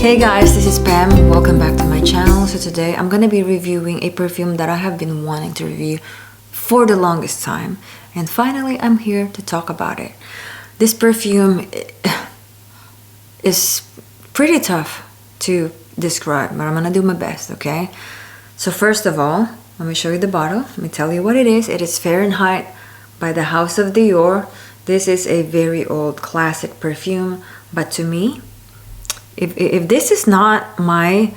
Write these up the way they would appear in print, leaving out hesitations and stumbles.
Hey guys, this is Pam. Welcome back to my channel. So today I'm gonna be reviewing a perfume that I have been wanting to review for the longest time, and finally I'm here to talk about it. This perfume is pretty tough to describe, but I'm gonna do my best, okay? So first of all, let me show you the bottle. Let me tell you what it is. It is Fahrenheit by the House of Dior. This is a very old classic perfume, but to me, if this is not my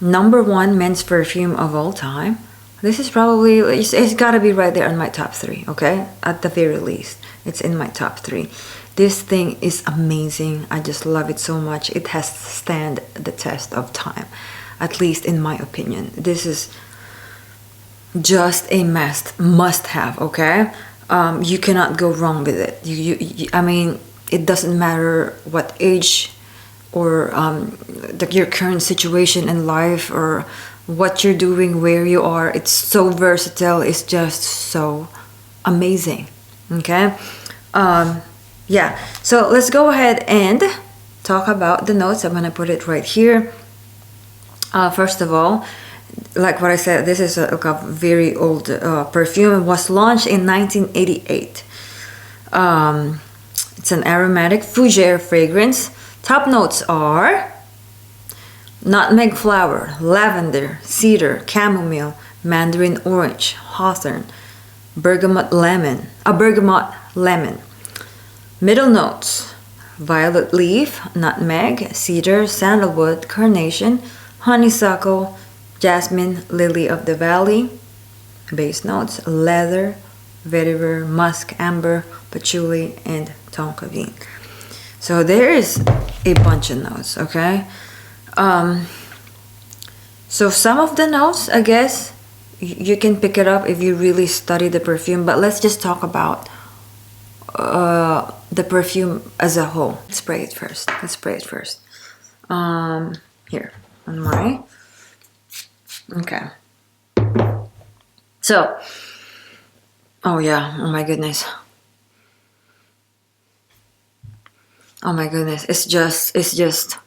#1 men's perfume of all time, this is probably, it's gotta be right there in my top 3, okay? At the very least, it's in my top 3. This thing is amazing. I just love it so much. It has stand the test of time, at least in my opinion. This is just a must have, okay? You cannot go wrong with it. I mean, it doesn't matter what age or your current situation in life or what you're doing, where you are. It's so versatile. It's just so amazing, okay? Yeah, so let's go ahead and talk about the notes. I'm gonna put it right here. First of all, like what I said, this is a very old perfume. It was launched in 1988. It's an aromatic fougere fragrance. Top notes are nutmeg flower, lavender, cedar, chamomile, mandarin orange, hawthorn, bergamot lemon. Middle notes: violet leaf, nutmeg, cedar, sandalwood, carnation, honeysuckle, jasmine, lily of the valley. Base notes: leather, vetiver, musk, amber, patchouli, and tonka bean. So there is a bunch of notes, okay? So some of the notes, I guess, you can pick it up if you really study the perfume, but let's just talk about the perfume as a whole. Let's spray it first. Here, on my... Okay. So, oh yeah, oh my goodness. Oh my goodness, it's just,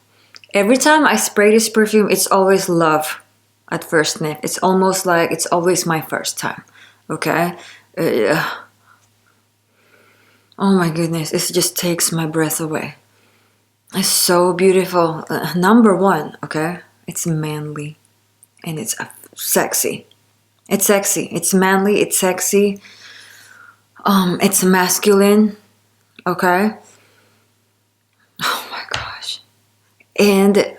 every time I spray this perfume, it's always love at first sniff. It's almost like it's always my first time, okay? Oh my goodness, it just takes my breath away. It's so beautiful. #1, okay? It's manly and it's sexy. It's sexy, it's manly, it's sexy. It's masculine, okay? Oh my gosh. And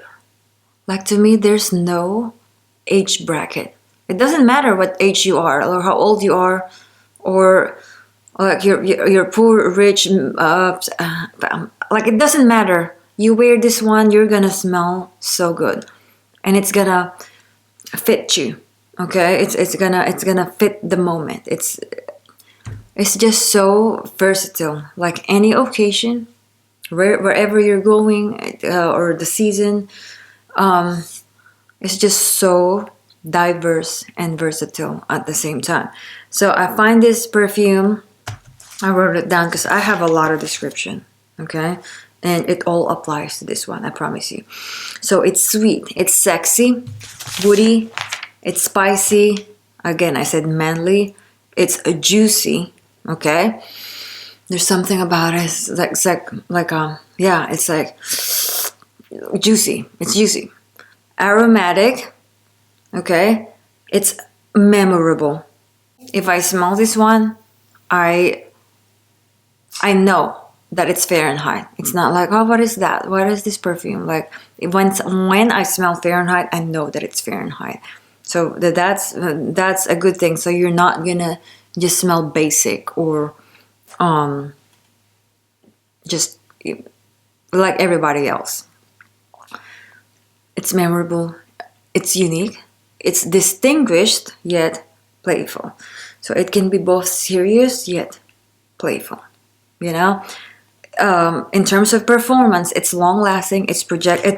like, to me, there's no age bracket. It doesn't matter what age you are or how old you are, or like you're poor, rich, like, it doesn't matter. You wear this one, you're gonna smell so good, and it's gonna fit you, okay? It's gonna fit the moment. It's just so versatile. Like, any occasion, wherever you're going, or the season, it's just so diverse and versatile at the same time. So I find this perfume, I wrote it down because I have a lot of description, okay? And it all applies to this one, I promise you. So it's sweet, it's sexy, woody, it's spicy. Again, I said manly. It's juicy, okay? There's something about it. It's like yeah, it's like juicy. It's juicy. Aromatic, okay? It's memorable. If I smell this one, I know that it's Fahrenheit. It's not like, oh, what is that? What is this perfume? Like, when I smell Fahrenheit, I know that it's Fahrenheit. So that's a good thing. So you're not gonna just smell basic or just like everybody else. It's memorable, it's unique, it's distinguished yet playful. So it can be both serious yet playful, you know? In terms of performance, it's long lasting, it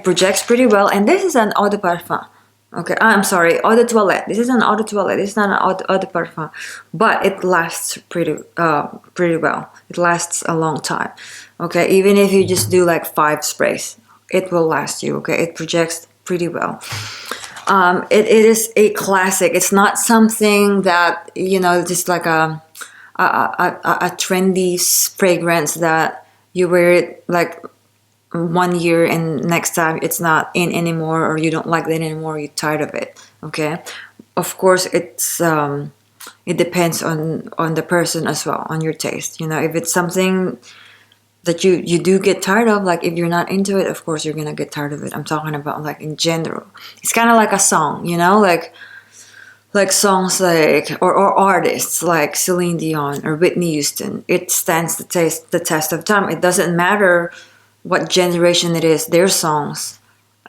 projects pretty well, and this is an eau de parfum. Okay, I'm sorry, eau de toilette. This is an eau de toilette. This is not an eau de parfum, but it lasts pretty well. It lasts a long time. Okay, even if you just do like 5 sprays, it will last you, okay? It projects pretty well. It is a classic. It's not something that, you know, just like a trendy fragrance that you wear it like 1 year and next time it's not in anymore, or you don't like that anymore, you're tired of it, okay? Of course, it depends on the person as well, on your taste. You know, if it's something that you do get tired of, like if you're not into it, of course you're gonna get tired of it. I'm talking about like in general. It's kind of like a song, you know, like songs like or artists like Celine Dion or Whitney Houston. It stands the test of time. It doesn't matter what generation it is. Their songs,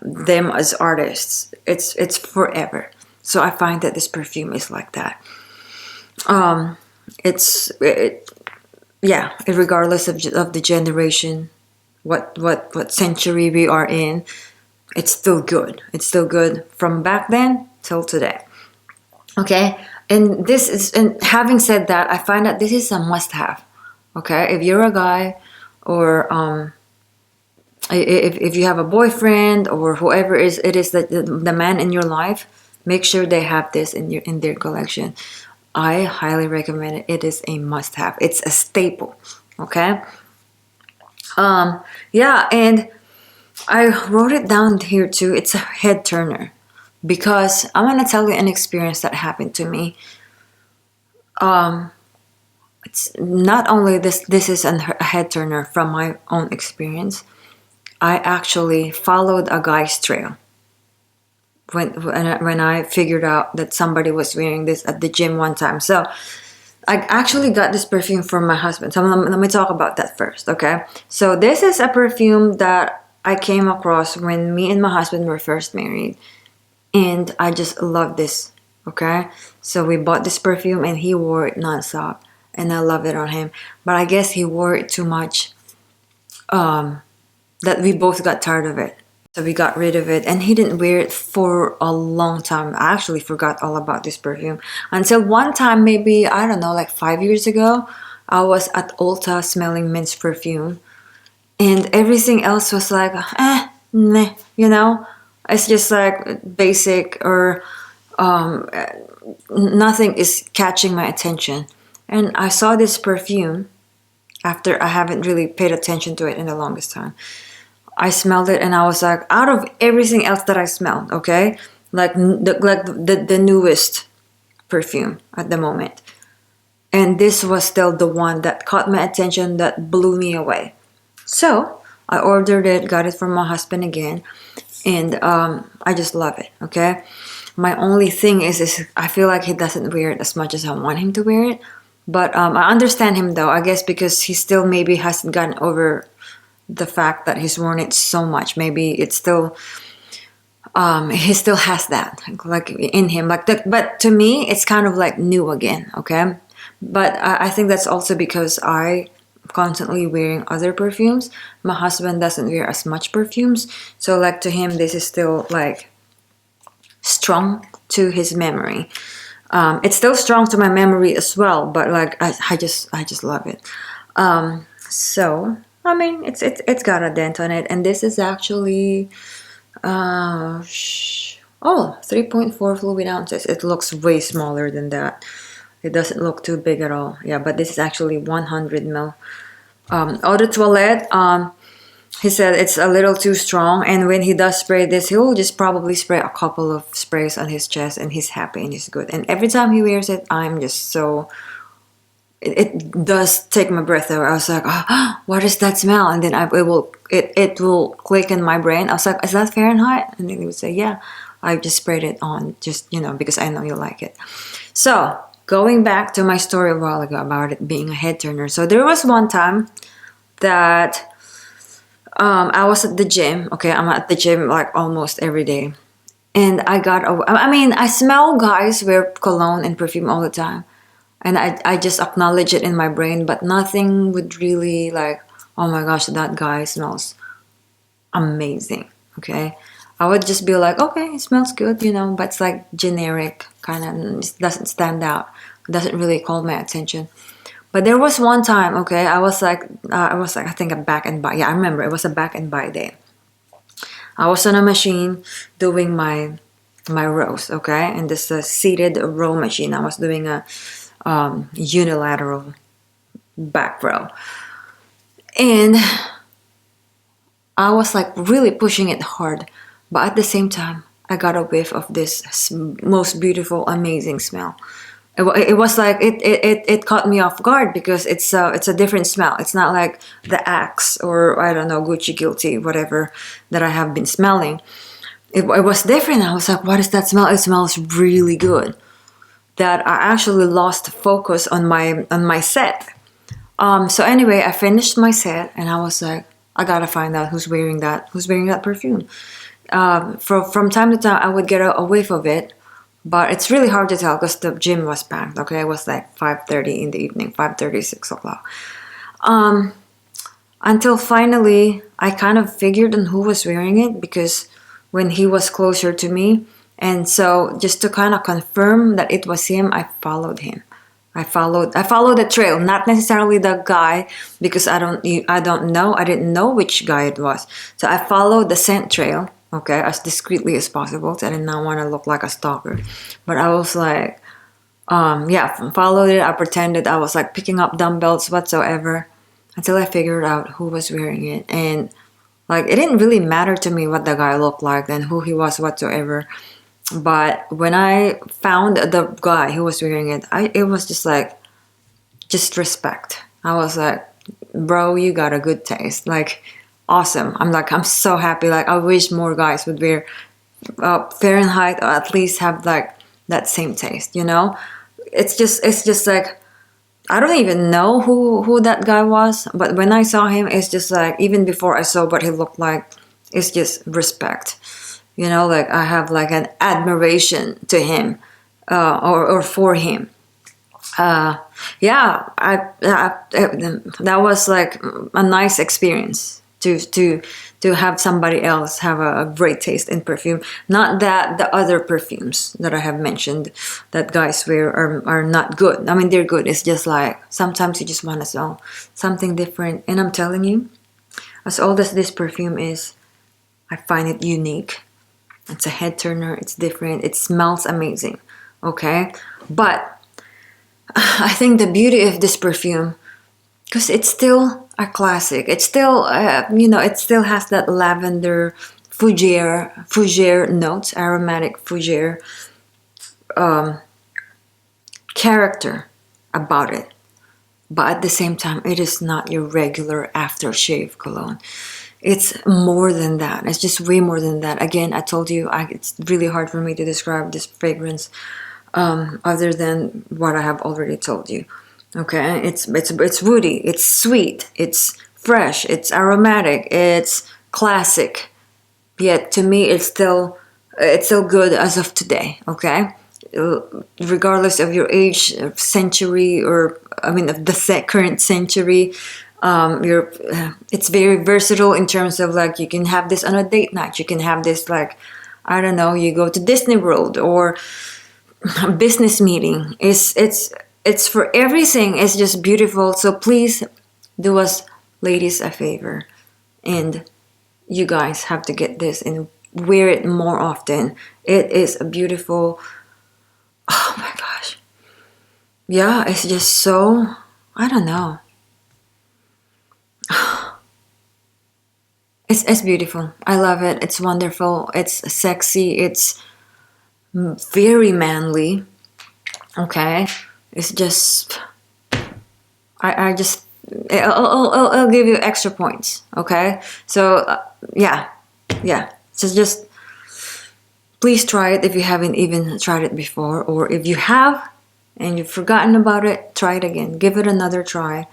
them as artists, it's forever. So I find that this perfume is like that. It's it, yeah, regardless of the generation, what century we are in, it's still good. It's still good from back then till today. Okay, and this is, and having said that, I find that this is a must-have. Okay, if you're a guy, or if you have a boyfriend or whoever it is that the man in your life, make sure they have this in their collection. I highly recommend it. It is a must-have. It's a staple. Okay. Yeah, and I wrote it down here too. It's a head turner, because I'm gonna tell you an experience that happened to me. It's not only this. This is a head turner from my own experience. I actually followed a guy's trail when I figured out that somebody was wearing this at the gym one time. So I actually got this perfume from my husband. So let me talk about that first, okay? So this is a perfume that I came across when me and my husband were first married, and I just love this, okay? So we bought this perfume and he wore it nonstop, and I loved it on him. But I guess he wore it too much, that we both got tired of it. So we got rid of it, and he didn't wear it for a long time. I actually forgot all about this perfume until one time, maybe, I don't know, like 5 years ago, I was at Ulta smelling men's perfume, and everything else was like, meh, you know? It's just like basic, or nothing is catching my attention. And I saw this perfume after I haven't really paid attention to it in the longest time. I smelled it and I was like, out of everything else that I smelled, okay, like the newest perfume at the moment, and this was still the one that caught my attention, that blew me away. So I ordered it, got it from my husband again, and I just love it. Okay, my only thing is I feel like he doesn't wear it as much as I want him to wear it, but I understand him though, I guess, because he still maybe hasn't gotten over the fact that he's worn it so much. Maybe it's still he still has that like in him, like that. But to me it's kind of like new again, okay? But I think that's also because I constantly wearing other perfumes. My husband doesn't wear as much perfumes, so like to him this is still like strong to his memory. It's still strong to my memory as well, but like I just love it. So I mean, it's got a dent on it, and this is actually 3.4 fluid ounces. It looks way smaller than that. It doesn't look too big at all. Yeah, but this is actually 100 ml. Eau de toilette. He said it's a little too strong, and when he does spray this, he'll just probably spray a couple of sprays on his chest, and he's happy and he's good. And every time he wears it, I'm just so. It does take my breath away. I was like, oh, what is that smell? And then it will click in my brain. I was like, is that Fahrenheit? And then he would say, yeah, I just sprayed it on, just, you know, because I know you like it. So going back to my story a while ago about it being a head turner. So there was one time that I was at the gym. Okay, I'm at the gym like almost every day. And I smell guys wear cologne and perfume all the time. And I just acknowledge it in my brain, but nothing would really like, oh my gosh, that guy smells amazing, okay? I would just be like, okay, it smells good, you know, but it's like generic, kind of, it doesn't stand out. It doesn't really call my attention. But there was one time, okay, I was like, I think a back and buy. Yeah, I remember, it was a back and buy day. I was on a machine doing my rows, okay, and this seated row machine. I was doing a unilateral back row, and I was like really pushing it hard, but at the same time I got a whiff of this most beautiful, amazing smell. It was like it caught me off guard because it's a different smell. It's not like the Axe or I don't know, Gucci Guilty, whatever that I have been smelling. It was different. I was like, what is that smell? It smells really good. That I actually lost focus on my set. So anyway, I finished my set and I was like, I gotta find out who's wearing that perfume. From time to time, I would get a whiff of it, but it's really hard to tell because the gym was packed. Okay, it was like 5:30 in the evening, 5:30, 6 o'clock. Until finally, I kind of figured on who was wearing it because when he was closer to me, and so just to kind of confirm that it was him, I followed him. I followed the trail, not necessarily the guy because I didn't know which guy it was. So I followed the scent trail, okay, as discreetly as possible. So I did not want to look like a stalker. But I was like, yeah, followed it. I pretended I was like picking up dumbbells whatsoever until I figured out who was wearing it. And like it didn't really matter to me what the guy looked like and who he was whatsoever. But when I found the guy who was wearing it, it was just like, just respect. I was like, bro, you got a good taste. Like, awesome. I'm so happy. Like, I wish more guys would wear Fahrenheit or at least have like that same taste, you know? It's just like, I don't even know who that guy was. But when I saw him, it's just like, even before I saw what he looked like, it's just respect. You know, like I have like an admiration to him, or for him. Yeah, that was like a nice experience to have somebody else have a great taste in perfume. Not that the other perfumes that I have mentioned that guys wear are not good. I mean, they're good. It's just like sometimes you just want to smell something different. And I'm telling you, as old as this perfume is, I find it unique. It's a head turner. It's different. It smells amazing. Okay? But I think the beauty of this perfume, because it's still a classic. It's still, it still has that lavender fougere notes, aromatic fougere character about it. But at the same time, it is not your regular aftershave cologne. It's more than that. It's just way more than that. Again, I told you, it's really hard for me to describe this fragrance other than what I have already told you. Okay, it's woody, it's sweet, it's fresh, it's aromatic, it's classic. Yet to me, it's still good as of today. Okay, regardless of your age, century, or I mean of the current century. It's very versatile in terms of like you can have this on a date night. You can have this like, I don't know, you go to Disney World or a business meeting. It's for everything. It's just beautiful. So please do us ladies a favor, and you guys have to get this and wear it more often. It is a beautiful. Oh my gosh. Yeah, it's just so, I don't know. It's beautiful. I love it. It's wonderful. It's sexy. It's very manly. Okay, it's just I'll give you extra points. Okay, so yeah. So just please try it if you haven't even tried it before, or if you have and you've forgotten about it, try it again. Give it another try.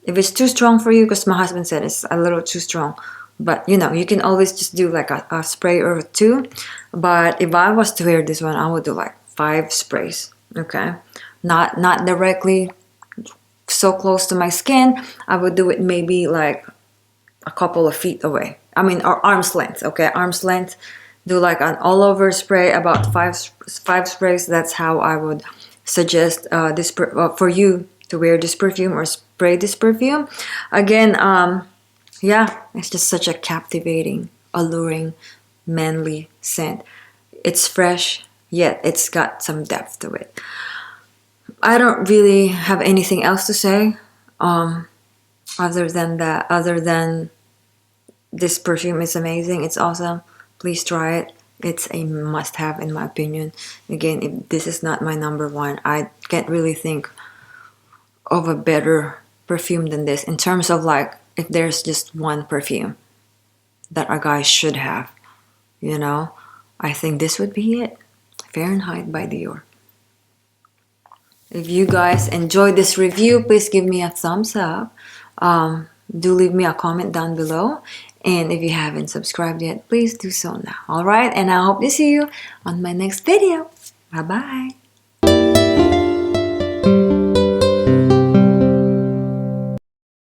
If it's too strong for you, because my husband said it's a little too strong, but you can always just do like a spray or two. But if I was to wear this one, I would do like 5 sprays. Okay, not directly so close to my skin. I would do it maybe like a couple of feet away. I mean, or arm's length. Okay, arm's length. Do like an all over spray, about 5 sprays. That's how I would suggest this for you to wear this perfume or spray this perfume. Again, yeah, it's just such a captivating alluring, manly scent. It's fresh, yet it's got some depth to it. I don't really have anything else to say other than that, other than this perfume is amazing. It's awesome. Please try it. It's a must-have in my opinion. Again, if this is not my number one, I can't really think of a better perfume than this in terms of like if there's just one perfume that a guy should have, you know, I think this would be it. Fahrenheit by Dior. If you guys enjoyed this review, please give me a thumbs up. Do leave me a comment down below. And if you haven't subscribed yet, please do so now. Alright, and I hope to see you on my next video. Bye bye.